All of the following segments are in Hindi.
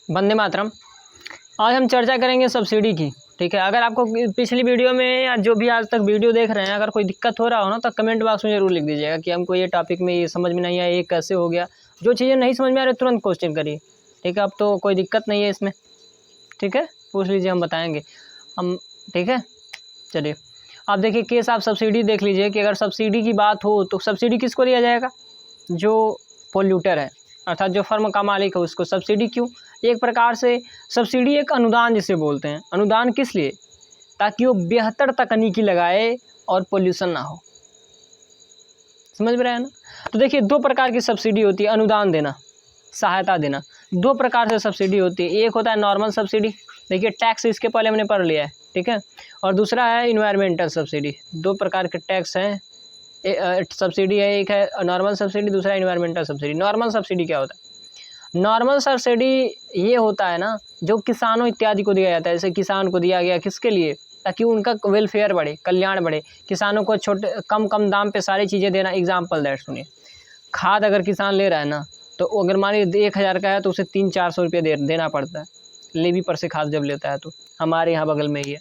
वंदे मातरम। आज हम चर्चा करेंगे सब्सिडी की। ठीक है, अगर आपको पिछली वीडियो में या जो भी आज तक वीडियो देख रहे हैं अगर कोई दिक्कत हो रहा हो ना तो कमेंट बॉक्स में ज़रूर लिख दीजिएगा कि हमको ये टॉपिक में ये समझ में नहीं आया, ये कैसे हो गया। जो चीज़ें नहीं समझ में आ रही तुरंत क्वेश्चन करिए। ठीक है, अब तो कोई दिक्कत नहीं है इसमें। ठीक है, पूछ लीजिए, हम बताएँगे हम। ठीक है, चलिए आप देखिए केस, आप सब्सिडी देख लीजिए कि अगर सब्सिडी की बात हो तो सब्सिडी किसको दिया जाएगा? जो पोल्यूटर है, अर्थात जो फर्म का मालिक है उसको सब्सिडी। क्यों? एक प्रकार से सब्सिडी एक अनुदान जिसे बोलते हैं। अनुदान किस लिए? ताकि वो बेहतर तकनीकी लगाए और पोल्यूशन ना हो। समझ में रहे हैं ना? तो देखिए दो प्रकार की सब्सिडी होती है, अनुदान देना, सहायता देना। दो प्रकार से सब्सिडी होती है। एक होता है नॉर्मल सब्सिडी, देखिए टैक्स इसके पहले हमने पढ़ लिया है। ठीक है, और दूसरा है इन्वायरमेंटल सब्सिडी। दो प्रकार के टैक्स हैं, सब्सिडी है, एक है नॉर्मल सब्सिडी, दूसरा इन्वायरमेंटल सब्सिडी। नॉर्मल सब्सिडी क्या होता है? नॉर्मल सब्सिडी ये होता है ना जो किसानों इत्यादि को दिया जाता है। जैसे किसान को दिया गया किसके लिए? ताकि उनका वेलफेयर बढ़े, कल्याण बढ़े, किसानों को छोटे कम दाम पे सारी चीज़ें देना। एग्जाम्पल दैट सुनिए, खाद अगर किसान ले रहा है ना तो अगर मान लीजिए 1000 का है तो उसे 300-400 रुपये देना पड़ता है लेवी पर से खाद जब लेता है। तो हमारे यहाँ बगल में ही है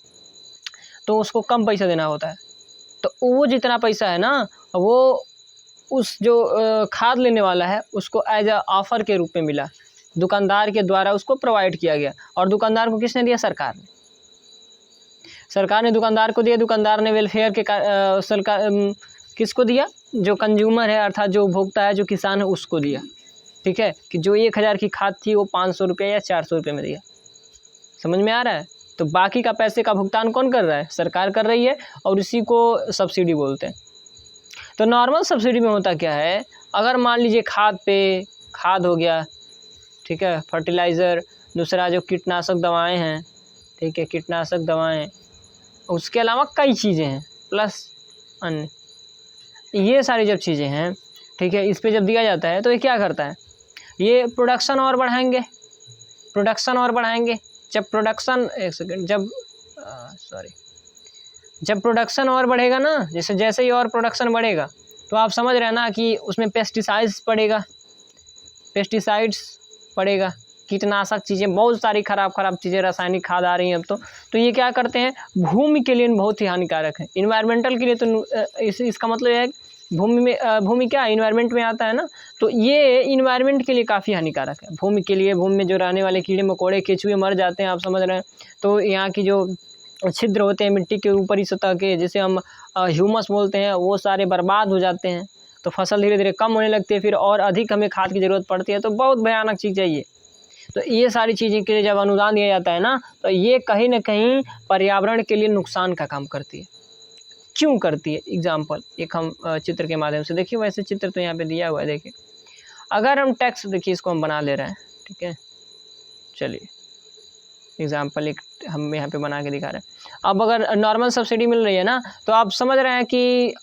तो उसको कम पैसा देना होता है। तो वो जितना पैसा है ना वो उस जो खाद लेने वाला है उसको एज अ ऑफर के रूप में मिला, दुकानदार के द्वारा उसको प्रोवाइड किया गया। और दुकानदार को किसने दिया? सरकार ने। सरकार ने दुकानदार को दिया। दुकानदार ने वेलफेयर के सरकार किसको दिया? जो कंज्यूमर है अर्थात जो उपभोक्ता है, जो किसान है, उसको दिया। ठीक है, कि जो 1000 की खाद थी वो 500 रुपये या 400 रुपये में दिया। समझ में आ रहा है? तो बाकी का पैसे का भुगतान कौन कर रहा है? सरकार कर रही है, और इसी को सब्सिडी बोलते हैं। तो नॉर्मल सब्सिडी में होता क्या है? अगर मान लीजिए खाद हो गया, ठीक है, फर्टिलाइज़र, दूसरा जो कीटनाशक दवाएं हैं, ठीक है, कीटनाशक दवाएं, उसके अलावा कई चीज़ें हैं प्लस अन्य, ये सारी जब चीज़ें हैं, ठीक है, इस पे जब दिया जाता है तो ये क्या करता है? ये प्रोडक्शन और बढ़ाएंगे, जब प्रोडक्शन जब प्रोडक्शन और बढ़ेगा ना, जैसे ही और प्रोडक्शन बढ़ेगा तो आप समझ रहे हैं ना कि उसमें पेस्टिसाइड्स पड़ेगा, कीटनाशक चीज़ें, बहुत सारी खराब चीज़ें, रासायनिक खाद आ रही हैं अब तो ये क्या करते हैं? भूमि के लिए बहुत ही हानिकारक है। इन्वायरमेंटल के लिए तो इसका मतलब यह है भूमि क्या इन्वायरमेंट में आता है ना, तो ये इन्वायरमेंट के लिए काफ़ी हानिकारक है। भूमि के लिए, भूमि में जो रहने वाले कीड़े मकोड़े केचुए मर जाते हैं, आप समझ रहे हैं। तो यहाँ की जो छिद्र होते हैं मिट्टी के ऊपरी सतह के, जिसे हम ह्यूमस बोलते हैं, वो सारे बर्बाद हो जाते हैं। तो फसल धीरे धीरे कम होने लगती है, फिर और अधिक हमें खाद की ज़रूरत पड़ती है। तो बहुत भयानक चीज़ है ये। तो ये सारी चीज़ें के लिए जब अनुदान दिया जाता है ना तो ये कहीं ना कहीं पर्यावरण के लिए नुकसान का काम करती है। क्यों करती है? एग्जाम्पल एक हम चित्र के माध्यम से देखिए। वैसे चित्र तो यहाँ पे दिया हुआ है, देखिए अगर हम टैक्स, देखिए इसको हम बना ले रहे हैं, ठीक है, चलिए एग्जाम्पल एक हम यहाँ पे बना के दिखा रहे हैं। अब अगर नॉर्मल सब्सिडी मिल रही है ना तो आप समझ रहे हैं कि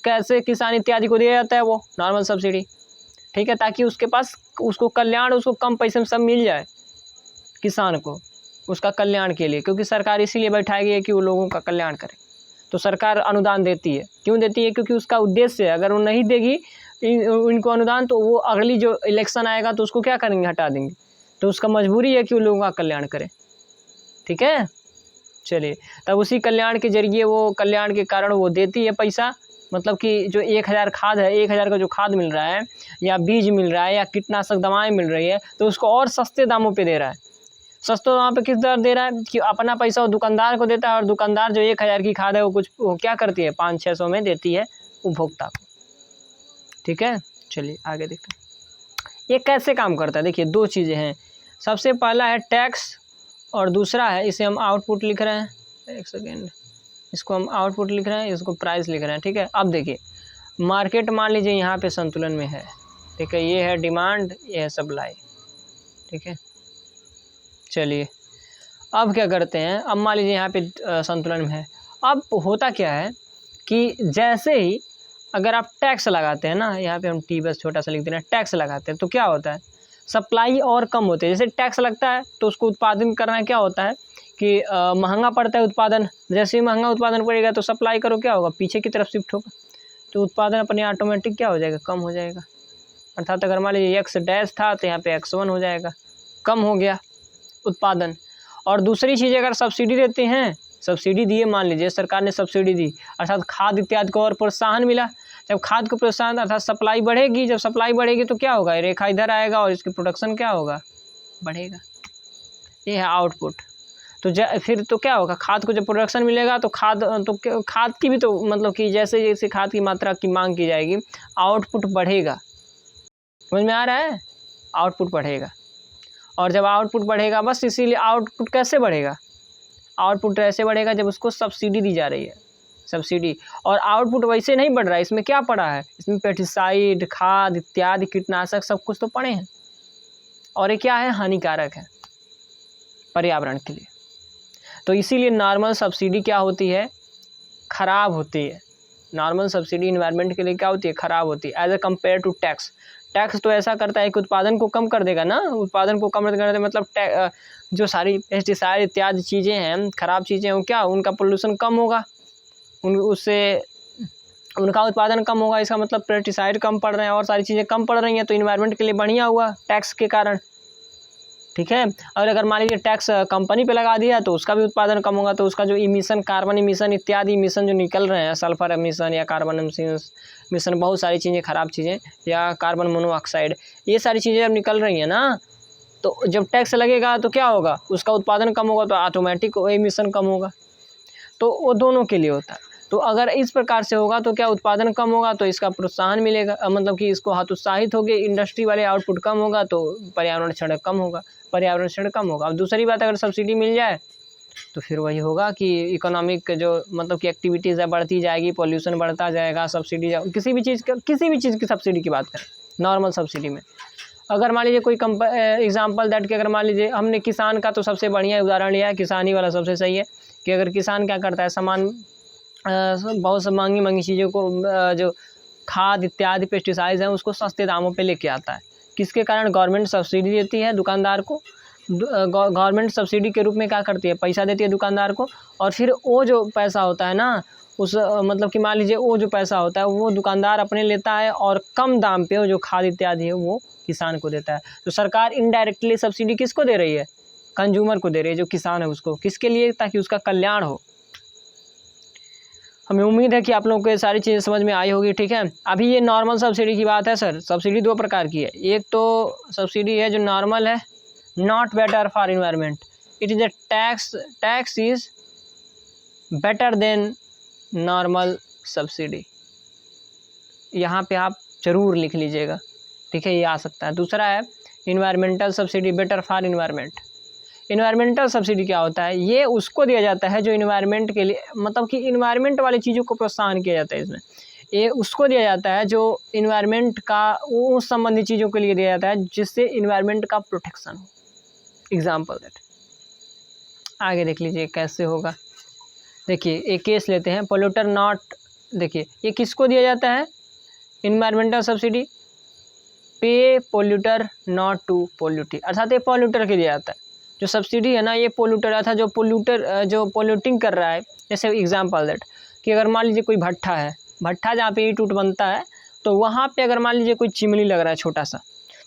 कैसे किसान इत्यादि को दिया जाता है वो नॉर्मल सब्सिडी। ठीक है, ताकि उसके पास उसको कल्याण, उसको कम पैसे में सब मिल जाए किसान को, उसका कल्याण के लिए। क्योंकि सरकार इसीलिए बैठाई गई है कि वो लोगों का कल्याण करे। तो सरकार अनुदान देती है। क्यों देती है? क्योंकि उसका उद्देश्य है। अगर वो नहीं देगी इनको अनुदान तो वो अगली जो इलेक्शन आएगा तो उसको क्या करेंगे? हटा देंगे। तो उसका मजबूरी है कि वो लोगों का कल्याण करे। ठीक है, चलिए तब उसी कल्याण के जरिए, वो कल्याण के कारण वो देती है पैसा। मतलब कि जो 1000 खाद है, 1000 का जो खाद मिल रहा है या बीज मिल रहा है या कीटनाशक दवाएं मिल रही है तो उसको और सस्ते दामों पे दे रहा है। सस्ते दामों पे किस दर दे रहा है? कि अपना पैसा वो दुकानदार को देता है, और दुकानदार जो 1000 की खाद है वो क्या करती है? 500-600 में देती है उपभोक्ता को। ठीक है, चलिए आगे देखते हैं ये कैसे काम करता है। देखिए दो चीज़ें हैं, सबसे पहला है टैक्स और दूसरा है, इसे हम आउटपुट लिख रहे हैं, एक सेकेंड, इसको हम आउटपुट लिख रहे हैं, इसको प्राइस लिख रहे हैं। ठीक है, अब देखिए मार्केट मान लीजिए यहाँ पे संतुलन में है। ठीक है, ये है डिमांड, ये है सप्लाई। ठीक है, चलिए अब क्या करते हैं, अब मान लीजिए यहाँ पे संतुलन में है। अब होता क्या है कि जैसे ही अगर आप टैक्स लगाते हैं ना, यहाँ पे हम टी बस छोटा सा लिख देना, टैक्स लगाते हैं तो क्या होता है? सप्लाई और कम होती है। जैसे टैक्स लगता है तो उसको उत्पादन करना क्या होता है कि महंगा पड़ता है उत्पादन। जैसे ही महंगा उत्पादन पड़ेगा तो सप्लाई करो क्या होगा? पीछे की तरफ शिफ्ट होगा। तो उत्पादन अपने ऑटोमेटिक क्या हो जाएगा? कम हो जाएगा। अर्थात अगर मान लीजिए x डैश था तो यहाँ पे x1 हो जाएगा, कम हो गया। उत्पादन। और दूसरी चीज़, अगर सब्सिडी देते हैं, सब्सिडी दिए, मान लीजिए सरकार ने सब्सिडी दी, अर्थात खाद इत्यादि को और प्रोत्साहन मिला। जब खाद को प्रोत्साहन अर्थात सप्लाई बढ़ेगी, जब सप्लाई बढ़ेगी तो क्या होगा, रेखा इधर आएगा और इसकी प्रोडक्शन क्या होगा, बढ़ेगा। ये है आउटपुट। तो फिर तो क्या होगा, खाद को जब प्रोडक्शन मिलेगा तो खाद की भी तो मतलब कि जैसे जैसे खाद की मात्रा की मांग की जाएगी, आउटपुट बढ़ेगा। समझ में आ रहा है, आउटपुट बढ़ेगा। और जब आउटपुट बढ़ेगा, बस इसीलिए आउटपुट कैसे बढ़ेगा, आउटपुट ऐसे बढ़ेगा जब उसको सब्सिडी दी जा रही है, सब्सिडी। और आउटपुट वैसे नहीं बढ़ रहा है, इसमें क्या पड़ा है, इसमें पेस्टिसाइड, खाद इत्यादि, कीटनाशक सब कुछ तो पड़े हैं, और ये क्या है, हानिकारक है पर्यावरण के लिए। तो इसीलिए नॉर्मल सब्सिडी क्या होती है, खराब होती है। नॉर्मल सब्सिडी इन्वायरमेंट के लिए क्या होती है, खराब होती है, as a compare to tax. Tax तो ऐसा करता है कि उत्पादन को कम कर देगा ना, उत्पादन को कम कर देगा, मतलब जो सारी पेस्टिसाइड इत्यादि चीज़ें हैं, खराब चीज़ें हैं, क्या उनका पोल्यूशन कम होगा, उससे उनका उत्पादन कम होगा। इसका मतलब पेस्टिसाइड कम पड़ रहे हैं और सारी चीज़ें कम पड़ रही हैं, तो इन्वायरमेंट के लिए बढ़िया हुआ टैक्स के कारण, ठीक है। और अगर मान लीजिए टैक्स कंपनी पे लगा दिया तो उसका भी उत्पादन कम होगा, तो उसका जो इमिशन, कार्बन इमिशन इत्यादि इमिशन जो निकल रहे हैं, सल्फर इमिशन या कार्बन इमिशन, बहुत सारी चीज़ें, खराब चीज़ें, या कार्बन मोनोऑक्साइड, ये सारी चीज़ें जब निकल रही हैं ना, तो जब टैक्स लगेगा तो क्या होगा, उसका उत्पादन कम होगा, तो ऑटोमेटिक इमिशन कम होगा। तो वो दोनों के लिए होता है। तो अगर इस प्रकार से होगा तो क्या, उत्पादन कम होगा तो इसका प्रोत्साहन मिलेगा, मतलब कि इसको हतोत्साहित होगी, इंडस्ट्री वाले, आउटपुट कम होगा तो पर्यावरण क्षरण कम होगा, पर्यावरण क्षरण कम होगा। अब दूसरी बात, अगर सब्सिडी मिल जाए तो फिर वही होगा कि इकोनॉमिक जो मतलब कि एक्टिविटीज़ है बढ़ती जाएगी, पॉल्यूशन बढ़ता जाएगा। सब्सिडी किसी भी चीज़ की सब्सिडी की बात करें, नॉर्मल सब्सिडी में अगर मान लीजिए कोई एग्जाम्पल दैट कि अगर मान लीजिए हमने किसान का तो सबसे बढ़िया उदाहरण लिया है, किसानी वाला सबसे सही है कि अगर किसान क्या करता है, सामान बहुत से महंगी चीज़ों को जो खाद इत्यादि पेस्टिसाइड्स हैं उसको सस्ते दामों पे लेके आता है। किसके कारण, गवर्नमेंट सब्सिडी देती है दुकानदार को, गवर्नमेंट सब्सिडी के रूप में क्या करती है, पैसा देती है दुकानदार को, और फिर वो जो पैसा होता है ना, उस मतलब कि मान लीजिए वो जो पैसा होता है वो दुकानदार अपने लेता है, और कम दाम पे वो जो खाद इत्यादि है वो किसान को देता है। तो सरकार इनडायरेक्टली सब्सिडी किसको दे रही है, कंज्यूमर को दे रही है, जो किसान है उसको। किसके लिए, ताकि उसका कल्याण हो। हमें उम्मीद है कि आप लोगों को ये सारी चीज़ें समझ में आई होगी, ठीक है। अभी ये नॉर्मल सब्सिडी की बात है सर। सब्सिडी दो प्रकार की है, एक तो सब्सिडी है जो नॉर्मल है, not better for environment, it is a tax is better than normal subsidy. यहाँ पे आप जरूर लिख लीजिएगा, ठीक है, ये आ सकता है। दूसरा है environmental subsidy, better for environment. Environmental subsidy क्या होता है, ये उसको दिया जाता है जो इन्वायरमेंट के लिए, मतलब कि इन्वायरमेंट वाली चीज़ों को प्रोत्साहन किया जाता है इसमें। ये उसको दिया जाता है जो इन्वायरमेंट का, उस संबंधी चीज़ों के लिए दिया जाता है जिससे इन्वायरमेंट का प्रोटेक्शन हो। एग्जाम्पल दैट, आगे देख लीजिए कैसे होगा। देखिए एक केस लेते हैं, पोल्यूटर नॉट, देखिए ये किसको दिया जाता है, इन्वायरमेंटल सब्सिडी, पे पोल्यूटर नॉट टू पोल्यूटी, अर्थात ये पोल्यूटर के दिया जाता है। जो सब्सिडी है ना, ये पोल्यूटर अर्थात जो पोल्यूटिंग कर रहा है। जैसे एग्जाम्पल दैट कि अगर मान लीजिए कोई भट्ठा है, भट्ठा जहाँ पे ईंट उट बनता है, तो वहाँ पे अगर मान लीजिए कोई चिमनी लग रहा है छोटा सा,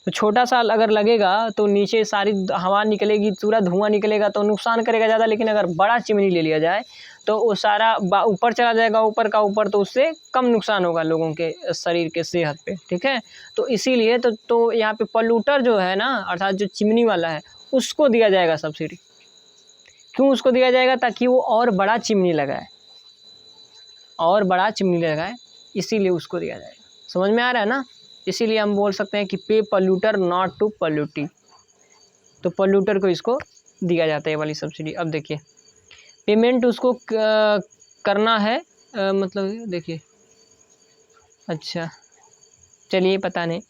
तो छोटा सा अगर लगेगा तो नीचे सारी हवा निकलेगी, पूरा धुआं निकलेगा तो नुकसान करेगा ज़्यादा। लेकिन अगर बड़ा चिमनी ले लिया जाए तो वो सारा ऊपर चला जाएगा, ऊपर का ऊपर, तो उससे कम नुकसान होगा लोगों के शरीर के सेहत पे, ठीक है। तो इसीलिए तो यहाँ पे पोल्यूटर जो है ना, अर्थात जो चिमनी वाला है, उसको दिया जाएगा सब्सिडी। क्यों उसको दिया जाएगा, ताकि वो और बड़ा चिमनी लगाए, और बड़ा चिमनी लगाए, इसीलिए उसको दिया जाएगा। समझ में आ रहा है ना। इसीलिए हम बोल सकते हैं कि पे पोल्यूटर नॉट टू पोल्यूटी, तो पोल्यूटर को इसको दिया जाता है ये वाली सब्सिडी। अब देखिए पेमेंट उसको करना है, मतलब देखिए, अच्छा चलिए पता नहीं,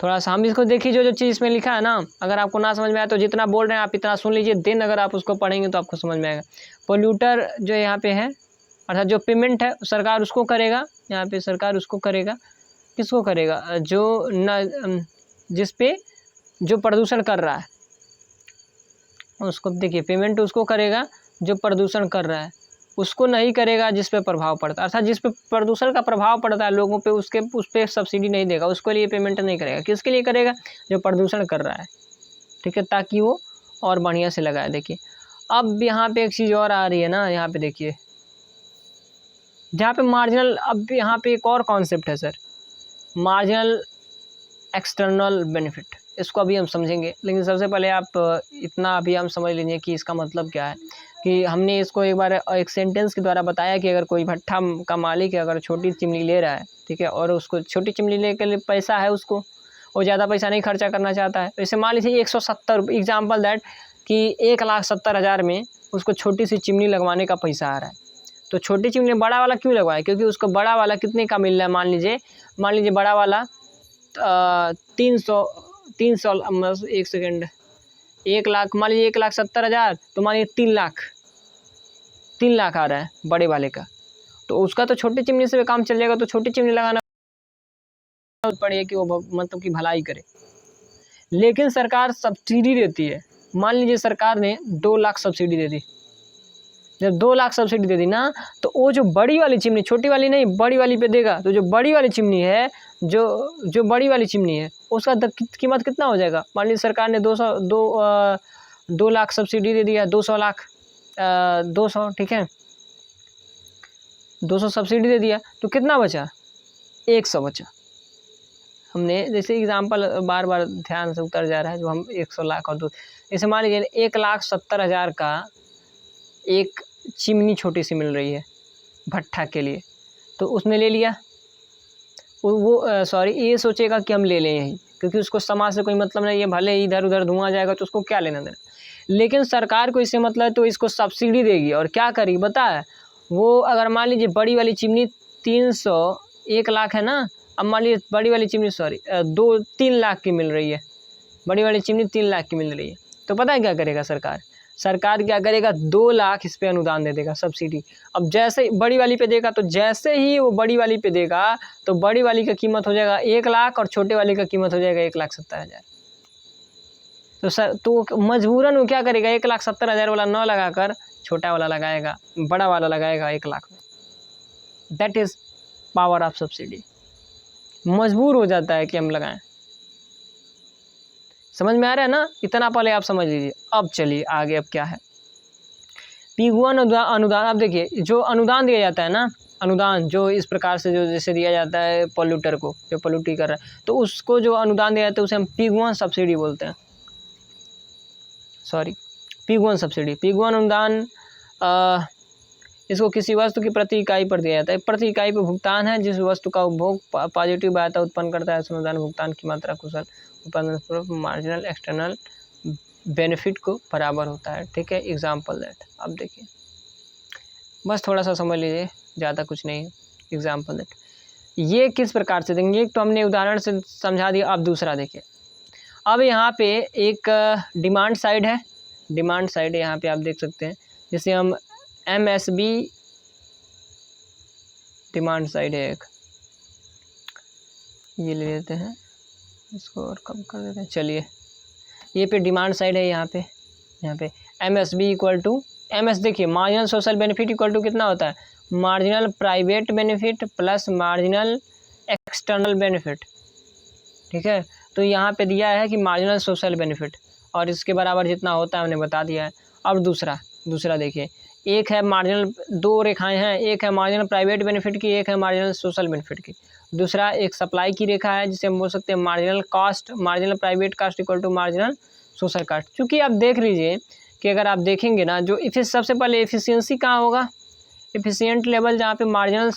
थोड़ा सा हम इसको देखिए, जो चीज़ इसमें लिखा है ना, अगर आपको ना समझ में आया तो जितना बोल रहे हैं आप इतना सुन लीजिए, देन अगर आप उसको पढ़ेंगे तो आपको समझ में आएगा। पोल्यूटर जो यहाँ पे है, अर्थात जो पेमेंट है सरकार उसको करेगा, यहाँ पे सरकार उसको करेगा, किसको करेगा, जो न जिस पे जो प्रदूषण कर रहा है उसको, देखिए पेमेंट उसको करेगा जो प्रदूषण कर रहा है, उसको नहीं करेगा जिस पे प्रभाव पड़ता है। अर्थात जिस पे प्रदूषण का प्रभाव पड़ता है लोगों पे, उस पर सब्सिडी नहीं देगा, उसके लिए पेमेंट नहीं करेगा। किसके लिए करेगा, जो प्रदूषण कर रहा है, ठीक है, ताकि वो और बढ़िया से लगाया। देखिए अब यहाँ पे एक चीज़ और आ रही है ना, यहाँ पे देखिए जहाँ पे मार्जिनल, अब यहाँ पे एक और कॉन्सेप्ट है सर, मार्जिनल एक्सटर्नल बेनिफिट। इसको अभी हम समझेंगे, लेकिन सबसे पहले आप इतना अभी हम समझ लीजिए कि इसका मतलब क्या है। कि हमने इसको एक बार एक सेंटेंस के द्वारा बताया कि अगर कोई भट्ठा का मालिक है, अगर छोटी चिमनी ले रहा है, ठीक है, और उसको छोटी चिमनी लेने के लिए पैसा है, उसको वो ज़्यादा पैसा नहीं खर्चा करना चाहता है, तो इसे मान लीजिए 170 एग्जाम्पल दैट कि 1,70,000 में उसको छोटी सी चिमनी लगवाने का पैसा आ रहा है। तो छोटी चिमनी बड़ा वाला क्यों लगवाए? क्योंकि उसको बड़ा वाला कितने का मिल रहा है, मान लीजिए बड़ा वाला 300 एक सेकेंड 1 लाख, मान लीजिए 1,70,000, तो मान लीजिए 3 लाख आ रहा है बड़े वाले का, तो उसका तो छोटी चिमनी से भी काम चल जाएगा। तो छोटी चिमनी लगाना पड़ेगा कि वो मतलब कि भलाई करे। लेकिन सरकार सब्सिडी देती है, मान लीजिए सरकार ने 2 लाख सब्सिडी दे दी। जब 2 लाख सब्सिडी दे दी ना, तो वो जो बड़ी वाली चिमनी, छोटी वाली नहीं बड़ी वाली पे देगा, तो जो बड़ी वाली चिमनी है, जो बड़ी वाली चिमनी है, उसका कीमत कितना हो जाएगा? मान लीजिए सरकार ने 2 लाख सब्सिडी दे दिया, 200 लाख 200, ठीक है, 200 सब्सिडी दे दिया, तो कितना बचा? 100 बचा। हमने जैसे एग्जाम्पल बार बार ध्यान से उतर जा रहा है, जो हम 100 लाख और 2, जैसे मान लीजिए 1,70,000 का एक चिमनी छोटी सी मिल रही है भट्ठा के लिए, तो उसने ले लिया। वो सॉरी ये सोचेगा कि हम ले लें यही, क्योंकि उसको समाज से कोई मतलब नहीं है, भले इधर उधर धुआं जाएगा तो उसको क्या लेना देना। लेकिन सरकार को इससे मतलब है, तो इसको सब्सिडी देगी और क्या करेगी पता है? वो अगर मान लीजिए बड़ी वाली चिमनी 1 लाख है ना, अब मान लीजिए बड़ी वाली चिमनी 3 लाख की मिल रही है, बड़ी वाली चिमनी 3 लाख की मिल रही है, तो पता है क्या करेगा सरकार क्या करेगा? 2 लाख इस पे अनुदान दे देगा, सब्सिडी। अब जैसे ही बड़ी वाली पे देगा, तो जैसे ही वो बड़ी वाली पे देगा, तो बड़ी वाली का कीमत हो जाएगा 1 लाख और छोटे वाली का कीमत हो जाएगा 1,70,000। तो मजबूरन वो क्या करेगा? 1,70,000 वाला न लगाकर छोटा वाला लगाएगा, बड़ा वाला लगाएगा 1 लाख में। That is power of subsidy. मजबूर हो जाता है कि हम लगाएं। समझ में आ रहा है ना? इतना पहले आप समझ लीजिए। अब चलिए आगे, अब क्या है P1 अनुदान। अब देखिए जो अनुदान दिया जाता है ना, अनुदान जो इस प्रकार से जो जैसे दिया जाता है पोल्यूटर को, जो पोल्यूटी कर रहा है, तो उसको जो अनुदान दिया जाता है उसे हम P1 सब्सिडी बोलते हैं। सॉरी, P1 सब्सिडी, P1 अनुदान इसको किसी वस्तु की प्रति इकाई पर दिया जाता है। प्रति इकाई पर भुगतान है, जिस वस्तु का उपभोग पॉजिटिव बाध्यता उत्पन्न करता है, अनुदान भुगतान की मात्रा कुशल उत्पादन मार्जिनल एक्सटर्नल बेनिफिट को बराबर होता है। ठीक है, एग्जाम्पल दैट। अब देखिए बस थोड़ा सा समझ लीजिए, ज़्यादा कुछ नहीं है। एग्जाम्पल दैट ये किस प्रकार से देंगे, एक तो हमने उदाहरण से समझा दिया। अब दूसरा देखिए, अब यहाँ पे एक डिमांड साइड है, डिमांड साइड यहाँ पे आप देख सकते हैं, जिसे हम MSB डिमांड साइड है एक, ये ले लेते हैं, इसको और कम कर देते हैं। चलिए ये पे डिमांड साइड है, यहाँ पे MSB इक्वल टू MS, देखिए marginal social benefit equal to कितना होता है? Marginal private benefit plus marginal external benefit. ठीक है, तो यहाँ पे दिया है कि मार्जिनल सोशल बेनिफिट, और इसके बराबर जितना होता है हमने बता दिया है। अब दूसरा देखिए, एक है मार्जिनल, 2 रेखाएं हैं, एक है मार्जिनल प्राइवेट बेनिफिट की, एक है मार्जिनल सोशल बेनिफिट की। दूसरा एक सप्लाई की रेखा है, जिसे हम बोल सकते हैं marginal cost, marginal private cost equal to marginal social cost. क्योंकि आप देख लीजिए कि अगर आप देखेंगे ना, जो सबसे पहले एफिशिएंसी कहाँ होगा? एफिशिएंट लेवल, जहाँ पे marginal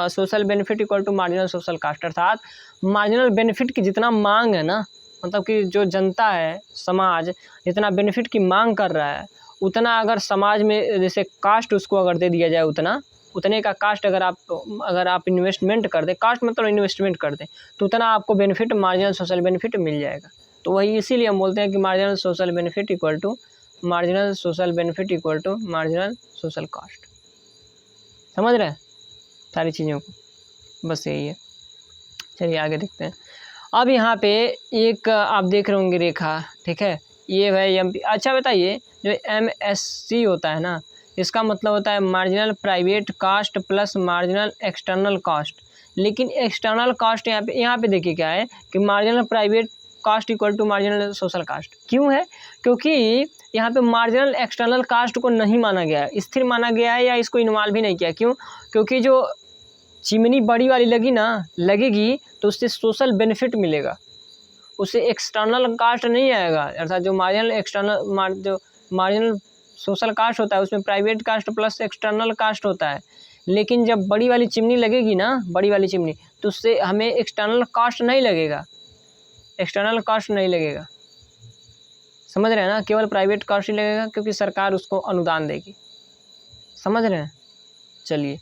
social benefit equal to marginal social cost, अर्थात मार्जिनल बेनिफिट की जितना मांग है ना, मतलब कि जो जनता है, समाज जितना बेनिफिट की मांग कर रहा है, उतना अगर समाज में जैसे कास्ट उसको अगर दे दिया जाए, उतने का कास्ट अगर आप इन्वेस्टमेंट कर दें, कास्ट मतलब इन्वेस्टमेंट कर दें, तो उतना आपको बेनिफिट मार्जिनल सोशल बेनिफिट मिल जाएगा। तो वही इसीलिए हम बोलते हैं कि marginal social benefit equal to marginal social benefit equal to marginal social cost. समझ रहे हैं सारी चीज़ों को? बस यही है। चलिए आगे देखते हैं। अब यहाँ पे एक आप देख रहे होंगे रेखा, ठीक है, ये है MP। अच्छा बताइए, जो MSC होता है ना, इसका मतलब होता है marginal private cost plus marginal external cost. लेकिन एक्सटर्नल कॉस्ट यहाँ पे देखिए क्या है कि marginal private cost equal to marginal social cost. क्यों है? क्योंकि यहाँ पे मार्जिनल एक्सटर्नल कास्ट को नहीं माना गया है, स्थिर माना गया है या इसको इन्वॉल्व भी नहीं किया। क्यों? क्योंकि जो चिमनी बड़ी वाली लगेगी तो उससे सोशल बेनिफिट मिलेगा, उससे एक्सटर्नल कास्ट नहीं आएगा। अर्थात जो मार्जिनल सोशल कास्ट होता है उसमें private cost plus external cost होता है। लेकिन जब बड़ी वाली चिमनी लगेगी ना, बड़ी वाली चिमनी, तो उससे हमें एक्सटर्नल कास्ट नहीं लगेगा, एक्सटर्नल कास्ट नहीं लगेगा। समझ रहे हैं ना? केवल प्राइवेट कास्ट ही लगेगा क्योंकि सरकार उसको अनुदान देगी। समझ रहे हैं? चलिए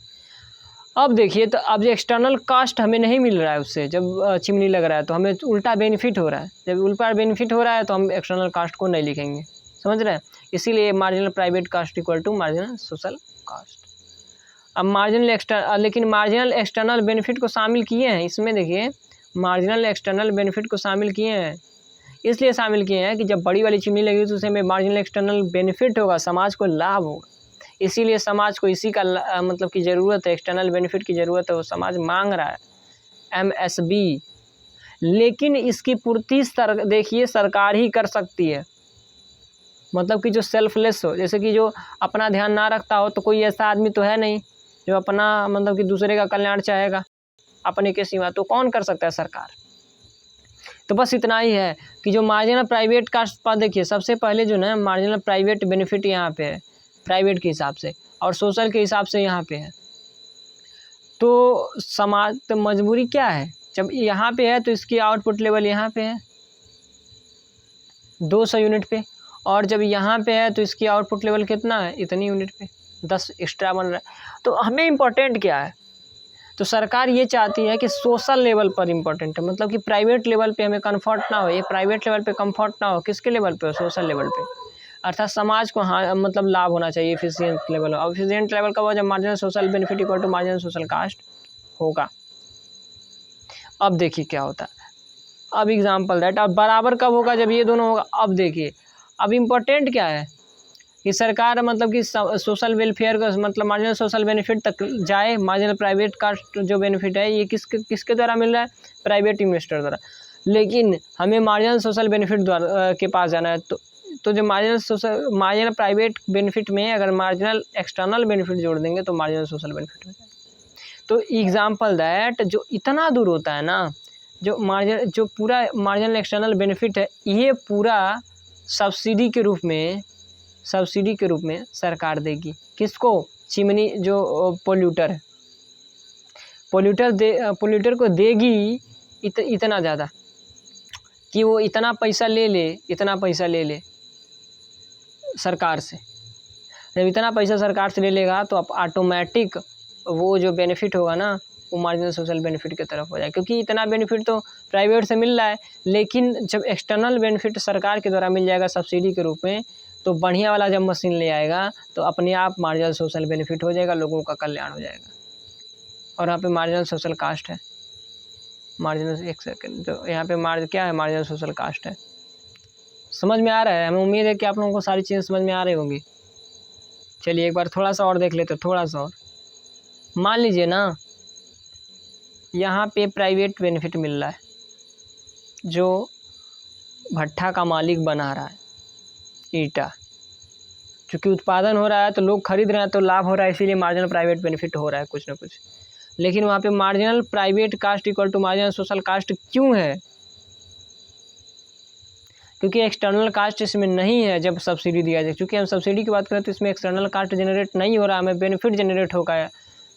अब देखिए, तो अब जो एक्सटर्नल कास्ट हमें नहीं मिल रहा है उससे, जब चिमनी लग रहा है तो हमें उल्टा बेनिफिट हो रहा है। जब उल्टा बेनिफिट हो रहा है तो हम एक्सटर्नल कास्ट को नहीं लिखेंगे। समझ रहे हैं? इसीलिए marginal private cost equal to marginal social cost. अब लेकिन मार्जिनल एक्सटर्नल बेनिफिट को शामिल किए हैं इसमें। देखिए मार्जिनल एक्सटर्नल बेनिफिट को शामिल किए हैं, इसलिए शामिल किए हैं कि जब बड़ी वाली चिमनी लगेगी तो उसमें मार्जिनल एक्सटर्नल बेनिफिट होगा, समाज को लाभ होगा। इसीलिए समाज को इसी का मतलब की ज़रूरत है, एक्सटर्नल बेनिफिट की ज़रूरत है, वो समाज मांग रहा है, MSB। लेकिन इसकी पूर्ति देखिए सरकार ही कर सकती है। मतलब कि जो सेल्फलेस हो, जैसे कि जो अपना ध्यान ना रखता हो, तो कोई ऐसा आदमी तो है नहीं जो अपना मतलब कि दूसरे का कल्याण चाहेगा अपने के सिवा, तो कौन कर सकता है? सरकार। तो बस इतना ही है कि जो मार्जिनल प्राइवेट कास्ट पर देखिए, सबसे पहले जो ना मार्जिनल प्राइवेट बेनिफिट यहाँ पे है प्राइवेट के हिसाब से, और सोशल के हिसाब से यहाँ पे है। तो समाज तो मजबूरी क्या है, जब यहाँ पे है तो इसकी आउटपुट लेवल यहाँ पे है 200 यूनिट पे, और जब यहाँ पे है तो इसकी आउटपुट लेवल कितना है, इतनी यूनिट पे, 10 एक्स्ट्रा बन रहा है। तो हमें इम्पोर्टेंट क्या है? तो सरकार ये चाहती है कि सोशल लेवल पर इम्पोर्टेंट है, मतलब कि प्राइवेट लेवल पे हमें कंफर्ट ना हो, ये प्राइवेट लेवल पे कंफर्ट ना हो, किसके लेवल पे हो? सोशल लेवल पे। अर्थात समाज को हाँ मतलब लाभ होना चाहिए, एफिशिएंट लेवल। और एफिशिएंट लेवल का वो जब marginal social benefit equal to marginal social cost होगा। अब देखिए क्या होता है, अब एग्जाम्पल दैट, अब बराबर कब होगा? जब ये दोनों होगा। अब देखिए अब इम्पोर्टेंट क्या है कि सरकार मतलब कि सोशल वेलफेयर का मतलब मार्जिनल सोशल बेनिफिट तक जाए। मार्जिनल प्राइवेट कास्ट जो बेनिफिट है ये किसके द्वारा मिल रहा है? प्राइवेट इन्वेस्टर द्वारा। लेकिन हमें मार्जिनल सोशल बेनिफिट द्वारा के पास जाना है, तो जो मार्जिनल प्राइवेट बेनिफिट में अगर मार्जिनल एक्सटर्नल बेनिफिट जोड़ देंगे तो मार्जिनल सोशल बेनिफिट हो जाएगा। तो एग्जाम्पल दैट जो इतना दूर होता है ना, जो पूरा मार्जिनल एक्सटर्नल बेनिफिट है, ये पूरा सब्सिडी के रूप में सरकार देगी। किसको? चिमनी जो पोल्यूटर है, पोल्यूटर को देगी इतना ज़्यादा कि वो इतना पैसा ले ले सरकार से। जब इतना पैसा सरकार से ले लेगा तो अब ऑटोमेटिक वो जो बेनिफिट होगा ना वो मार्जिनल सोशल बेनिफिट की तरफ हो जाए, क्योंकि इतना बेनिफिट तो प्राइवेट से मिल रहा है। लेकिन जब एक्सटर्नल बेनिफिट सरकार के द्वारा मिल जाएगा सब्सिडी के रूप में, तो बढ़िया वाला जब मशीन ले आएगा तो अपने आप मार्जिनल सोशल बेनिफिट हो जाएगा, लोगों का कल्याण हो जाएगा। और यहाँ पे मार्जिनल सोशल कास्ट है, मार्जिनल एक सेकेंड, तो यहाँ पे क्या है? मार्जिनल सोशल कास्ट है। समझ में आ रहा है? हमें उम्मीद है कि आप लोगों को सारी चीज़ें समझ में आ रही होंगी। चलिए एक बार थोड़ा सा और देख लेते, थोड़ा सा और। मान लीजिए ना यहाँ पे प्राइवेट बेनिफिट मिल रहा है, जो भट्ठा का मालिक बना रहा है ईटा, क्योंकि उत्पादन हो रहा है तो लोग खरीद रहे हैं तो लाभ हो रहा है, इसीलिए मार्जिनल प्राइवेट बेनिफिट हो रहा है कुछ ना कुछ। लेकिन वहाँ पे marginal private cost equal to marginal social cost क्यों है? क्योंकि एक्सटर्नल कास्ट इसमें नहीं है जब सब्सिडी दिया जाए। क्योंकि हम सब्सिडी की बात करें तो इसमें एक्सटर्नल कास्ट जनरेट नहीं हो रहा, हमें बेनिफिट जनरेट होगा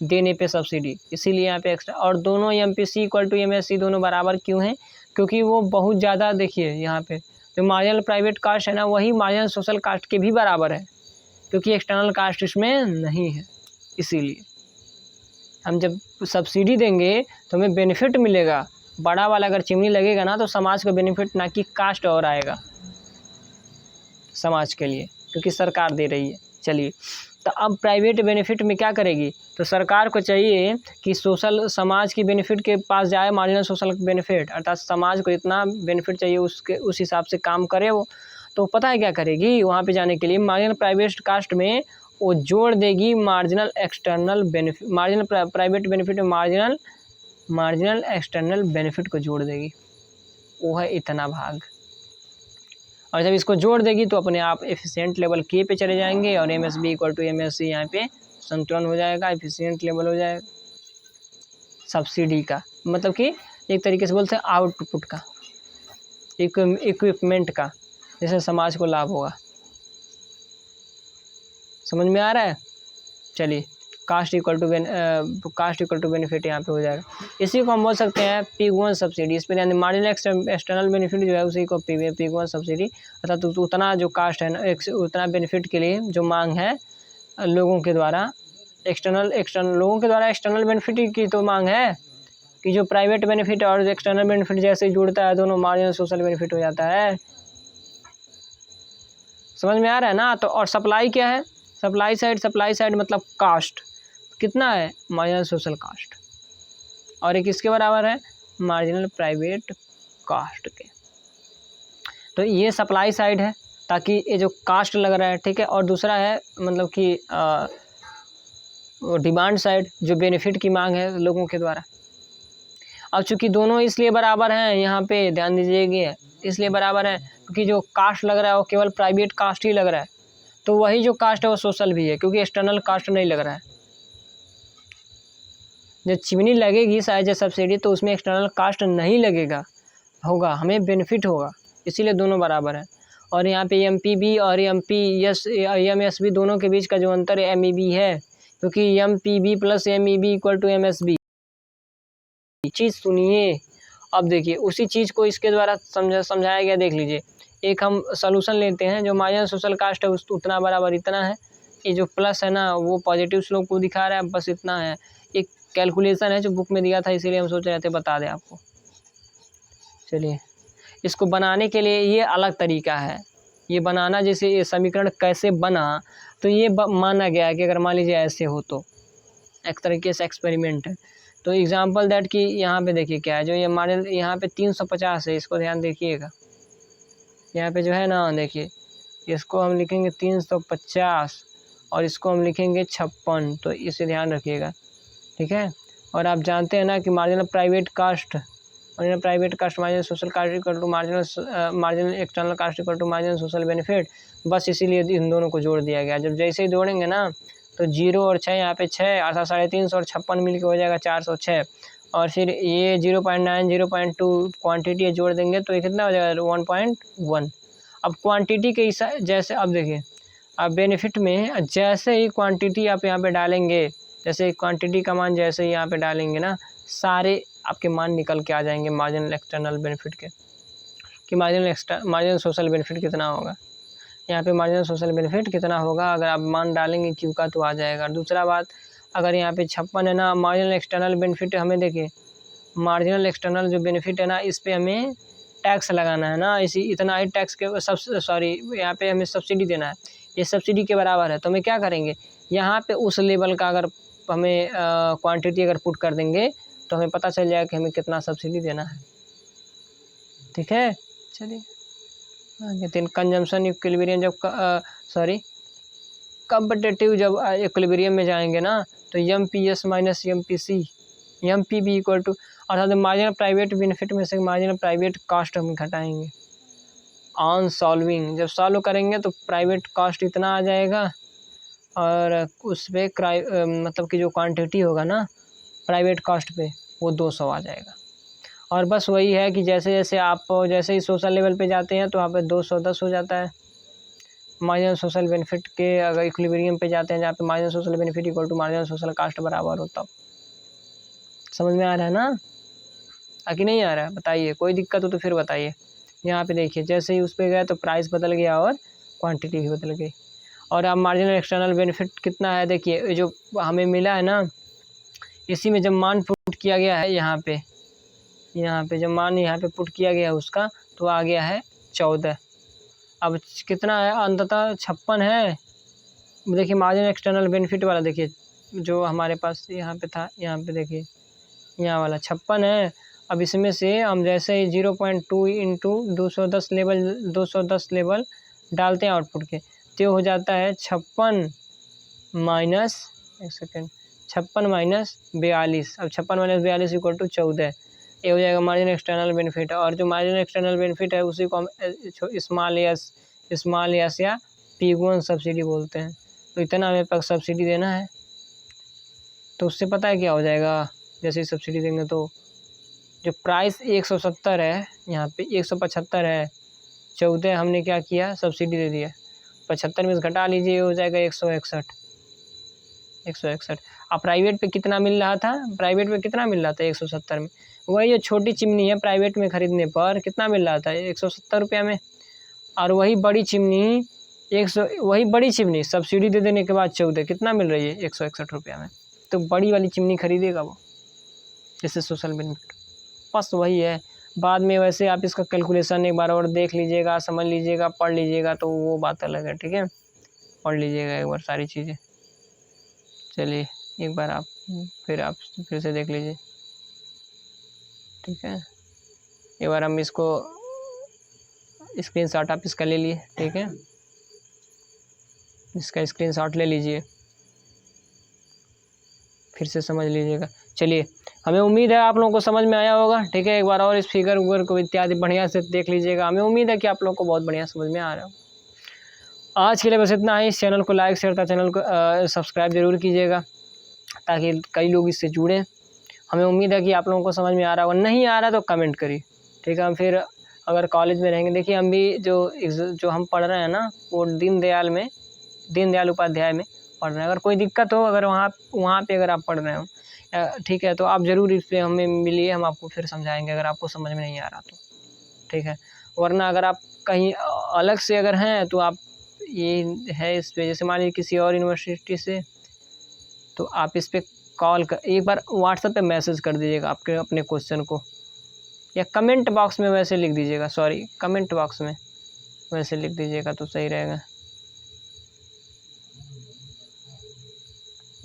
देने पे सब्सिडी, इसीलिए यहाँ पे एक्स्ट्रा। और दोनों MPC इक्वल टू MSC दोनों बराबर क्यों हैं? क्योंकि वो बहुत ज़्यादा, देखिए यहाँ पे जो मार्जिनल प्राइवेट कास्ट है ना वही मार्जिनल सोशल कास्ट के भी बराबर है, क्योंकि एक्सटर्नल कास्ट इसमें नहीं है। इसीलिए हम जब सब्सिडी देंगे तो हमें बेनिफिट मिलेगा। बड़ा वाला अगर चिमनी लगेगा ना तो समाज को बेनिफिट, ना कि कास्ट और आएगा समाज के लिए, क्योंकि सरकार दे रही है। चलिए तो अब प्राइवेट बेनिफिट में क्या करेगी? तो सरकार को चाहिए कि सोशल समाज की बेनिफिट के पास जाए मार्जिनल सोशल बेनिफिट, अर्थात समाज को इतना बेनिफिट चाहिए उस हिसाब से काम करे वो। तो पता है क्या करेगी? वहाँ पे जाने के लिए मार्जिनल प्राइवेट कास्ट में वो जोड़ देगी marginal external benefit, marginal private benefit में मार्जिनल एक्सटर्नल बेनिफिट को जोड़ देगी। वो है इतना भाग। और जब इसको जोड़ देगी तो अपने आप एफिशिएंट लेवल के पे चले जाएंगे और MSB इक्वल टू MSC यहाँ पे संतुलन हो जाएगा, एफिशिएंट लेवल हो जाएगा सब्सिडी का, मतलब कि एक तरीके से बोलते हैं आउटपुट का, इक्विपमेंट का, जिससे समाज को लाभ होगा। समझ में आ रहा है? चलिए, कास्ट इक्वल टू बेनिफिट यहाँ पे हो जाएगा। इसी को हम बोल सकते हैं P1 सब्सिडी। इस पर यानी मार्जिनल एक्सटर्नल बेनिफिट जो है उसी को P1 सब्सिडी, अर्थात तो उतना जो कास्ट है ना, उतना बेनिफिट के लिए जो मांग है लोगों के द्वारा, एक्सटर्नल लोगों के द्वारा एक्सटर्नल बेनिफिट की तो मांग है कि जो प्राइवेट बेनिफिट और एक्सटर्नल बेनिफिट जैसे जुड़ता है दोनों मार्जिनल सोशल बेनिफिट हो जाता है। समझ में आ रहा है ना? तो और सप्लाई क्या है? सप्लाई साइड मतलब कास्ट कितना है, मार्जिनल सोशल कास्ट, और एक इसके बराबर है मार्जिनल प्राइवेट कास्ट के। तो ये सप्लाई साइड है, ताकि ये जो कास्ट लग रहा है, ठीक है, और दूसरा है मतलब कि डिमांड साइड, जो बेनिफिट की मांग है लोगों के द्वारा। अब चूंकि दोनों इसलिए बराबर हैं, यहाँ पे ध्यान दीजिएगा, इसलिए बराबर है क्योंकि जो कास्ट लग रहा है वो केवल प्राइवेट कास्ट ही लग रहा है, तो वही जो कास्ट है वो सोशल भी है, क्योंकि एक्सटर्नल कास्ट नहीं लग रहा है। जब चिमनी लगेगी शायद सब्सिडी, तो उसमें एक्सटर्नल कास्ट नहीं लगेगा, होगा, हमें बेनिफिट होगा, इसीलिए दोनों बराबर है। और यहाँ पे MPB और MSB दोनों के बीच का जो अंतर है MEB है, क्योंकि MPB plus MEB equal to MSB। चीज़ सुनिए, अब देखिए उसी चीज़ को इसके द्वारा समझाया गया। देख लीजिए, एक हम सोल्यूशन लेते हैं, जो मार्जिनल सोशल कास्ट है उस उतना बराबर इतना है, ये जो प्लस है ना वो पॉजिटिव स्लोप को दिखा रहा है, बस इतना है। एक कैलकुलेशन है जो बुक में दिया था, इसीलिए हम सोच रहे थे बता दें आपको। चलिए, इसको बनाने के लिए ये अलग तरीका है, ये बनाना, जैसे ये समीकरण कैसे बना, तो ये माना गया है कि अगर मान लीजिए ऐसे हो तो एक तरीके से एक्सपेरिमेंट है। तो एग्जांपल दैट कि यहाँ पे देखिए क्या है, जो ये मार्जिनल यहाँ पे 350 है, इसको ध्यान देखिएगा, यहाँ पे जो है ना देखिए, इसको हम लिखेंगे 350 और इसको हम लिखेंगे 56, तो इसे ध्यान रखिएगा, ठीक है। और आप जानते हैं ना कि marginal private cost marginal social cost equal to marginal external cost equal to marginal social benefit, बस इसीलिए इन दोनों को जोड़ दिया गया। जब जैसे ही जोड़ेंगे ना तो 0 और 6 यहाँ पे 6 अर्थात 350 और 56 मिलकर हो जाएगा 406, और फिर ये 0.9 0.2 क्वांटिटी जोड़ देंगे तो ये कितना हो जाएगा 1.1। अब क्वांटिटी के जैसे अब देखिए, अब बेनिफिट में जैसे ही क्वांटिटी आप यहाँ पे डालेंगे, जैसे क्वांटिटी का मान जैसे ही यहाँ पे डालेंगे ना, सारे आपके मान निकल के आ जाएंगे मार्जिनल एक्सटर्नल बेनिफिट के, कि मार्जिनल सोशल बेनिफिट कितना होगा। यहाँ पे मार्जिनल सोशल बेनिफिट कितना होगा, अगर आप मान डालेंगे क्यू का तो आ जाएगा। दूसरा बात, अगर यहाँ पे 56 है ना, मार्जिनल एक्सटर्नल बेनिफिट हमें देखिए, मार्जिनल एक्सटर्नल जो बेनिफिट है ना, इस पर हमें टैक्स लगाना है ना, इतना ही टैक्स के यहाँ पे हमें सब्सिडी देना है, ये सब्सिडी के बराबर है। तो हमें क्या करेंगे, यहाँ पे उस लेवल का अगर हमें क्वांटिटी अगर पुट कर देंगे तो हमें पता चल जाएगा कि हमें कितना सब्सिडी देना है, ठीक है। चलिए आगे, कंजम्पशन इक्विलिब्रियम जब कंपटीटिव जब इक्विलिब्रियम में जाएंगे ना, तो MPS minus MPC MPB equal to, अर्थात मार्जिनल प्राइवेट बेनिफिट में से मार्जिनल प्राइवेट कास्ट हम घटाएंगे ऑन सॉल्विंग। जब सॉल्व करेंगे तो प्राइवेट कास्ट इतना आ जाएगा, और उस पर मतलब कि जो क्वांटिटी होगा ना प्राइवेट कास्ट पे वो 200 आ जाएगा। और बस वही है कि जैसे जैसे आप जैसे ही सोशल लेवल पे जाते हैं तो वहाँ पे 210 हो जाता है मार्जिनल सोशल बेनिफिट के। अगर इक्विलिब्रियम पे जाते हैं जहाँ पे marginal social benefit equal to marginal social cost बराबर हो, तब समझ में आ रहा है ना, आगे नहीं आ रहा है बताइए, कोई दिक्कत हो तो फिर बताइए। यहाँ पे देखिए, जैसे ही उस पर गए तो प्राइस बदल गया और क्वांटिटी भी बदल गई। और अब मार्जिनल एक्सटर्नल बेनिफिट कितना है, देखिए जो हमें मिला है ना, इसी में जब मान पुट किया गया है यहाँ पे जब मान यहाँ पे पुट किया गया है उसका, तो आ गया है 14। अब कितना है, अंततः 56 है। देखिए मार्जिनल एक्सटर्नल बेनिफिट वाला, देखिए जो हमारे पास यहाँ पे था, यहाँ पे देखिए यहाँ वाला 56 है। अब इसमें से हम जैसे ही 0.2 इंटू 210 लेवल डालते हैं आउटपुट के, तो हो जाता है 56 माइनस 56 माइनस 42। अब 56 माइनस 42 इक्वल टू 14। ये हो जाएगा मार्जिन एक्सटर्नल बेनिफिट, और जो मार्जिन एक्सटर्नल बेनिफिट है उसी को हम स्मॉल एस या P1 सब्सिडी बोलते हैं। तो इतना हमें पास सब्सिडी देना है, तो उससे पता है क्या हो जाएगा, जैसे ही सब्सिडी देंगे तो जो प्राइस 170 है यहाँ पे 175 है, 14 हमने क्या किया सब्सिडी दे दिया, 75 में से घटा लीजिए हो जाएगा 161। अब प्राइवेट पे कितना मिल रहा था, प्राइवेट पे कितना मिल रहा था 170 में, वही जो छोटी चिमनी है प्राइवेट में ख़रीदने पर कितना मिल रहा था 170 रुपया में, और वही बड़ी चिमनी वही बड़ी चिमनी सब्सिडी दे देने के बाद 14 कितना मिल रही है 161 रुपया में। तो बड़ी वाली चिमनी खरीदेगा वो, जैसे सोशल बेनिफिट, बस वही है। बाद में वैसे आप इसका कैलकुलेशन एक बार और देख लीजिएगा, समझ लीजिएगा, पढ़ लीजिएगा, तो वो बात अलग है, ठीक है, पढ़ लीजिएगा एक बार सारी चीज़ें। चलिए एक बार आप फिर से देख लीजिए, ठीक है। एक बार हम इसको स्क्रीनशॉट आप इसका ले लिए, ठीक है, इसका स्क्रीनशॉट ले लीजिए, फिर से समझ लीजिएगा। चलिए, हमें उम्मीद है आप लोगों को समझ में आया होगा, ठीक है। एक बार और इस फिगर उगर को इत्यादि बढ़िया से देख लीजिएगा, हमें उम्मीद है कि आप लोगों को बहुत बढ़िया समझ में आ रहा हो। आज के लिए बस इतना ही। इस चैनल को लाइक शेयर तथा चैनल को सब्सक्राइब जरूर कीजिएगा, ताकि कई लोग इससे जुड़ें। हमें उम्मीद है कि आप लोगों को समझ में आ रहा होगा, नहीं आ रहा तो कमेंट करिए, ठीक है। हम फिर अगर कॉलेज में रहेंगे, देखिए हम भी जो हम पढ़ रहे हैं ना, वो दीनदयाल उपाध्याय में पढ़ रहे हैं। अगर कोई दिक्कत हो, अगर वहाँ पे अगर आप पढ़ रहे हो, ठीक है, तो आप ज़रूर इस पर हमें मिलिए, हम आपको फिर समझाएंगे अगर आपको समझ में नहीं आ रहा तो, ठीक है। वरना अगर आप कहीं अलग से अगर हैं तो आप ये है इस पे, जैसे मान लीजिए किसी और यूनिवर्सिटी से, तो आप इस पर कॉल कर, एक बार व्हाट्सएप पे मैसेज कर दीजिएगा आपके अपने क्वेश्चन को, या कमेंट बॉक्स में वैसे लिख दीजिएगा, कमेंट बॉक्स में वैसे लिख दीजिएगा तो सही रहेगा।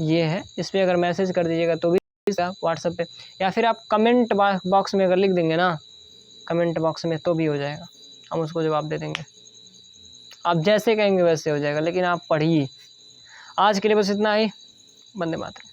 ये है, इस पर अगर मैसेज कर दीजिएगा तो भी व्हाट्सएप पे, या फिर आप कमेंट बॉक्स में अगर लिख देंगे ना, कमेंट बॉक्स में, तो भी हो जाएगा, हम उसको जवाब दे देंगे। आप जैसे कहेंगे वैसे हो जाएगा, लेकिन आप पढ़िए। आज के लिए बस इतना ही। वंदे मातरम।